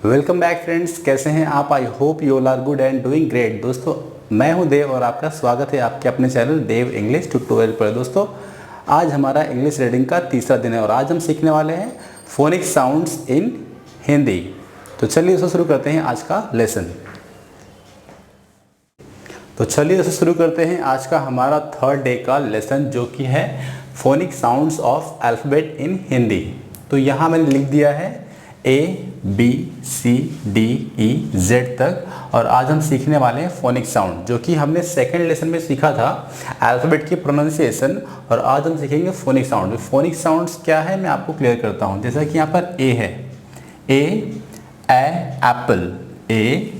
Welcome back friends, कैसे हैं आप? I hope you all are good and doing great. दोस्तों, मैं हूं देव और आपका स्वागत है आपके अपने चैनल देव इंग्लिश ट्यूटोरियल पर। दोस्तों, आज हमारा इंग्लिश रीडिंग का तीसरा दिन है और आज हम सीखने वाले हैं फोनिक साउंड्स इन हिंदी। तो चलिए उसे शुरू करते हैं आज का लेसन। तो चलिए उसे शुरू करते हैं आज का हमारा थर्ड डे का लेसन, जो कि है फोनिक साउंड्स ऑफ अल्फ़ाबेट इन हिंदी। तो यहाँ मैंने लिख दिया है ABCDEZ तक और आज हम सीखने वाले हैं फोनिक साउंड, जो कि हमने सेकंड लेसन में सीखा था अल्फ़ाबेट की प्रोनाउंसिएशन, और आज हम सीखेंगे फोनिक साउंड। फोनिक साउंड्स क्या है मैं आपको क्लियर करता हूँ। जैसा कि यहाँ पर ए है, ए एप्पल, ए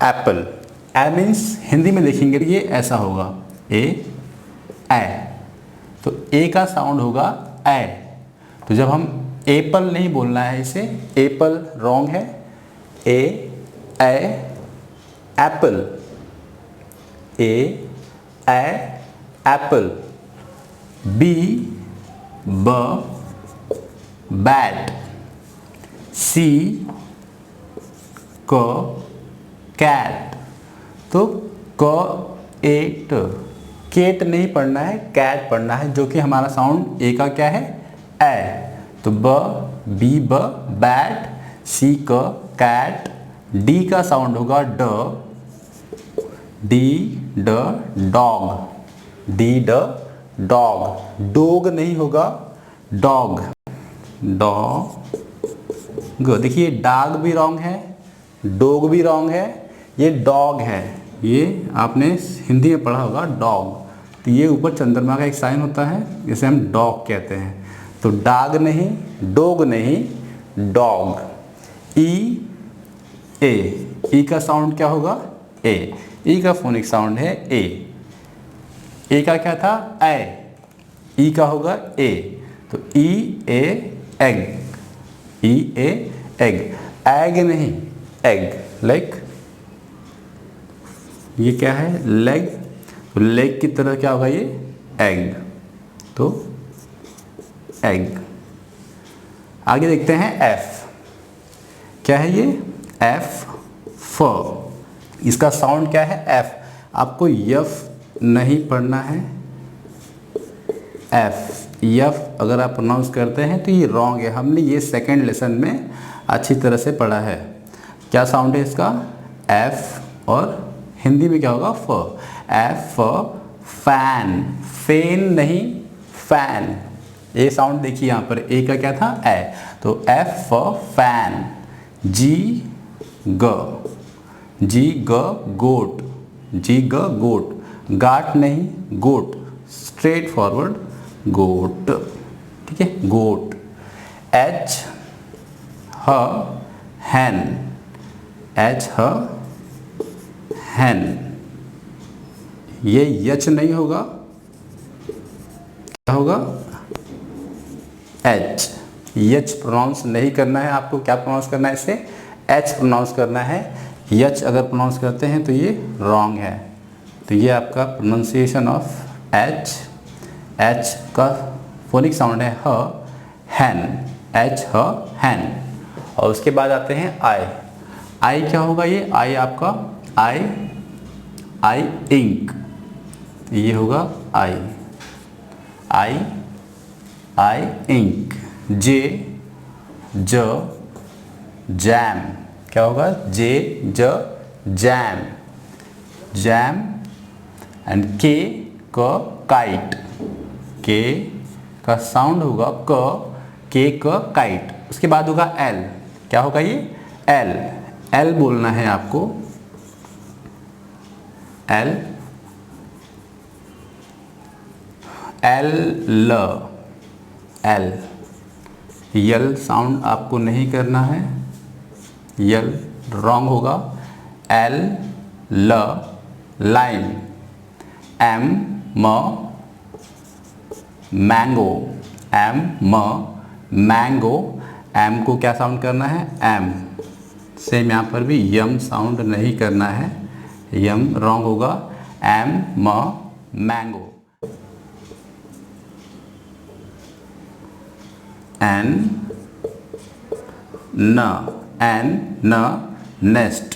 एप्पल। ए मीन्स हिंदी में लिखेंगे ये ऐसा होगा, ए। तो ए का साउंड होगा ए। तो जब हम एप्पल नहीं बोलना है, इसे एप्पल रॉन्ग है, ए एप्पल, ए एप्पल। बी बैट, सी कैट। तो एट, केट नहीं पढ़ना है, कैट पढ़ना है, जो कि हमारा साउंड ए का क्या है, ए। तो बी बैट, सी कैट, डी का साउंड होगा डॉग, डॉग नहीं होगा, डॉग। देखिए डॉग भी रॉन्ग है, डॉग भी रॉन्ग है, ये डॉग है। ये आपने हिंदी में पढ़ा होगा डॉग। तो ये ऊपर चंद्रमा का एक साइन होता है, जिसे हम डॉग कहते हैं। तो डॉग नहीं, डॉग नहीं, डॉग। ई का साउंड क्या होगा, ए। ई का फोनिक साउंड है ए। ए का क्या था, ए। ई का होगा ए। तो एग, एग नहीं, एग। लाइक ये क्या है, लेग। तो लेग की तरह क्या होगा ये, एग। तो एग। आगे देखते हैं एफ। क्या है ये, एफ, फ। इसका साउंड क्या है, एफ। आपको यफ नहीं पढ़ना है, एफ। यफ अगर आप प्रोनाउंस करते हैं तो ये रॉन्ग है। हमने ये सेकंड लेसन में अच्छी तरह से पढ़ा है। क्या साउंड है इसका, एफ, और हिंदी में क्या होगा, फ। एफ फैन, फेन नहीं, फैन। ये साउंड देखिए यहाँ पर, ए का क्या था, ए। तो एफ फैन। जी गोट, गाट नहीं, गोट। स्ट्रेट फॉरवर्ड गोट, ठीक है, गोट। एच हैन, हैन। ये यच नहीं होगा, क्या होगा, एच। यच प्रोनाउंस नहीं करना है आपको। क्या प्रोनाउंस करना है इसे, एच प्रोनाउंस करना है। यच अगर प्रोनाउंस करते हैं तो ये रॉन्ग है। तो ये आपका प्रोनाउंसिएशन ऑफ एच। एच का फोनिक साउंड है ह, हैन, एच हैन। और उसके बाद आते हैं आई। आई क्या होगा, ये आई आपका आई इंक। ये होगा आई इंक। जैम, क्या होगा, जैम। And kite. के का साउंड होगा के काइट। उसके बाद होगा एल। क्या होगा ये, एल बोलना है आपको, एल यल साउंड आपको नहीं करना है, यल रॉन्ग होगा। लाइन। मैंगो। एम को क्या साउंड करना है, एम। सेम यहाँ पर भी यम साउंड नहीं करना है, यम रॉन्ग होगा। मैंगो। एन न एन न नेस्ट,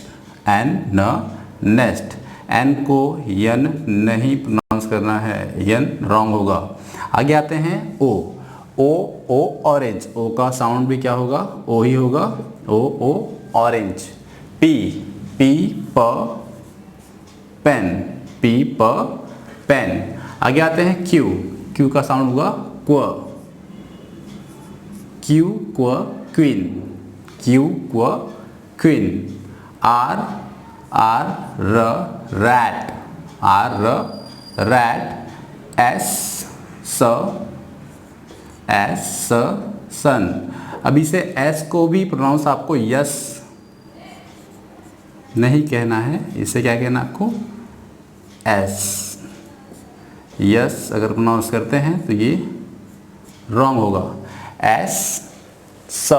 एन न नेस्ट। एन को यन नहीं प्रोनाउंस करना है, यन रॉन्ग होगा। आगे आते हैं ओ, ओ ऑरेंज, ओ का साउंड भी क्या होगा, ओ ही होगा, ओ ऑरेंज। पी, पी प पेन, पी प पेन। आगे आते हैं क्यू, क्यू का साउंड होगा क्व, क्यू क्व क्वीन, क्यू क्व क्वीन। आर, आर र रैट, आर र रैट। एस स, एस स सन। अब इसे एस को भी प्रोनाउंस आपको यस नहीं कहना है, इसे क्या कहना आपको, एस। यस अगर प्रोनाउंस करते हैं तो ये रॉन्ग होगा। एस स,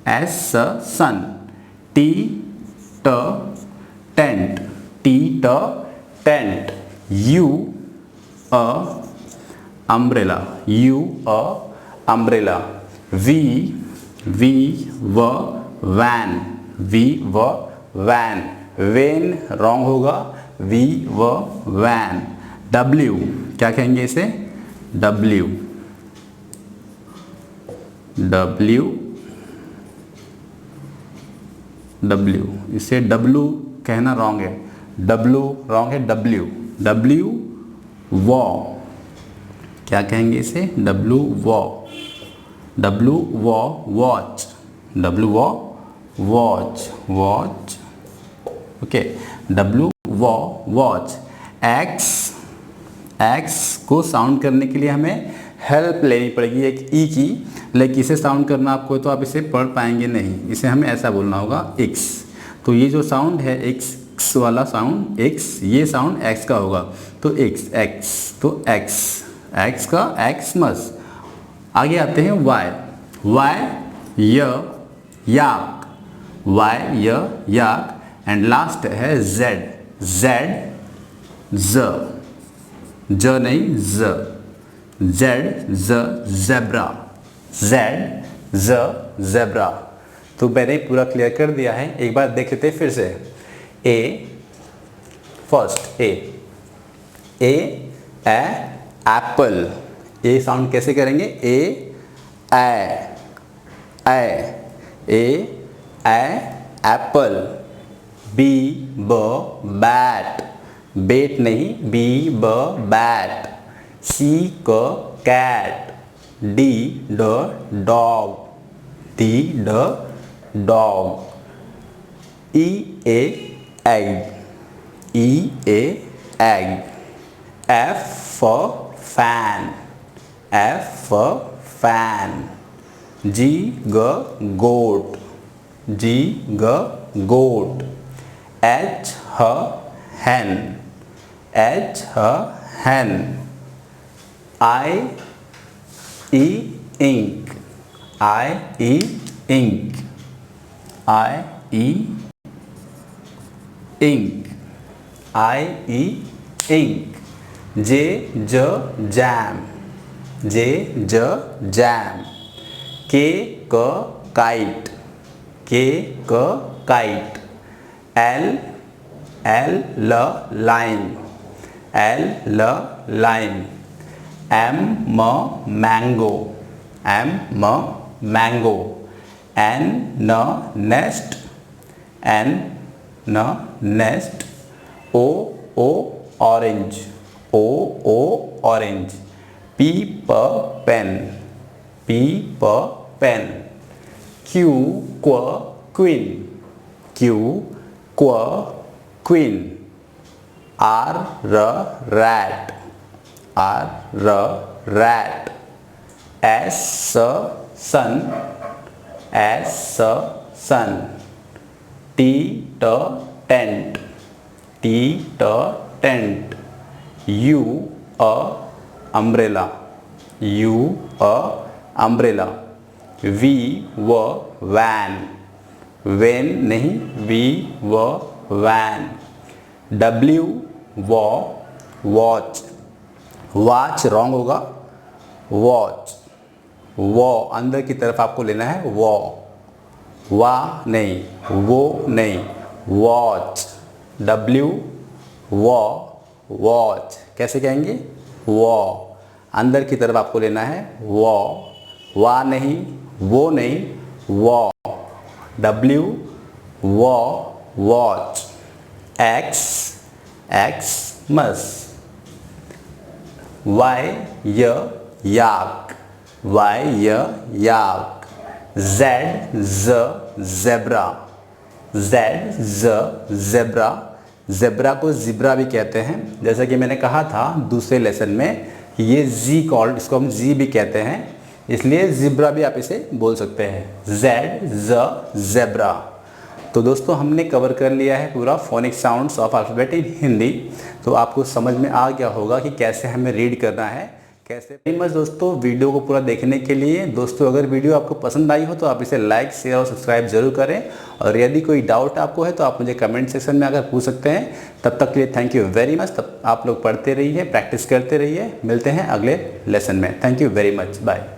एस स सन। टी ट टेंट, टी ट टेंट। यू अ अम्ब्रेला, यू अ अम्ब्रेला। वी, वी व वैन, वी व वैन। वेन रॉन्ग होगा, वी व वैन। डब्ल्यू क्या कहेंगे इसे, डब्ल्यू, डब्ल्यू, डब्ल्यू। इसे डब्ल्यू कहना रॉन्ग है, डब्ल्यू रॉन्ग है, डब्ल्यू, डब्ल्यू वॉ क्या कहेंगे इसे, डब्ल्यू वॉ, डब्ल्यू वॉ वॉच, डब्ल्यू वॉ वॉच, वॉच, ओके, डब्ल्यू वॉ वॉच। एक्स, एक्स को साउंड करने के लिए हमें हेल्प लेनी पड़ेगी एक ई की, लेकिन इसे साउंड करना आपको तो आप इसे पढ़ पाएंगे नहीं, इसे हमें ऐसा बोलना होगा एक्स। तो ये जो साउंड है एक्स वाला साउंड, एक्स, ये साउंड एक्स का होगा, तो एक्स, एक्स, तो एक्स, एक्स का एक्समस। आगे आते हैं वाई, वाई य याक, वाई य याक। एंड लास्ट है जेड, जेड ज, ज नहीं ज, जेड ज जेब्रा, जेड ज जेब्रा। तो मैंने पूरा क्लियर कर दिया है, एक बार देख लेते हैं फिर से। A first, A apple, A sound कैसे करेंगे, ए एप्पल। बी ब बैट, बेट नहीं, बी ब बैट। सी क कैट। डी ड डॉग, डी ड डॉग। ई ए एग, ई ए egg. F for fan, F for fan. G ग गोट, जी ग गोट। एच ह hen, एच ह hen। आई ई इंक, आई ई इंक, आई ई इंक, आई ई इंक। जे ज जैम, जे ज जैम। के क काइट, के क काइट। एल ल लाइन, एल ल लाइन। एम म मैंगो, एम म मैंगो। एन न नेस्ट, एन न nest. O orange, O orange. P प पेन, पी प pen. Q queen, Q queen. R rat, R rat. S sun, S sun. T tent, T tent. U umbrella, U umbrella. V van, vane नहीं, V van. W watch, watch wrong होगा, watch. वॉ अंदर की तरफ आपको लेना है, Waugh, वा नहीं, वो नहीं, वॉच, W वॉच। कैसे कहेंगे? वॉ, अंदर की तरफ आपको लेना है वॉ, वा नहीं, वो नहीं, वॉ, W watch. Xmas, Y yak, Z zebra, zebra को ज़िब्रा भी कहते हैं। जैसा कि मैंने कहा था दूसरे लेसन में, ये जी कॉल्ड, इसको हम जी भी कहते हैं, इसलिए ज़िब्रा भी आप इसे बोल सकते हैं, ज़ेब्रा। तो दोस्तों हमने कवर कर लिया है पूरा फोनिक साउंड्स ऑफ अल्फ़ाबेट इन हिंदी। तो आपको समझ में आ गया होगा कि कैसे हमें रीड करना है, कैसे। वेरी मच दोस्तों वीडियो को पूरा देखने के लिए। दोस्तों अगर वीडियो आपको पसंद आई हो तो आप इसे लाइक, शेयर और सब्सक्राइब जरूर करें, और यदि कोई डाउट आपको है तो आप मुझे कमेंट सेक्शन में आकर पूछ सकते हैं। तब तक के लिए थैंक यू वेरी मच। तब आप लोग पढ़ते रहिए, प्रैक्टिस करते रहिए। मिलते हैं अगले लेसन में। Thank you very much, bye.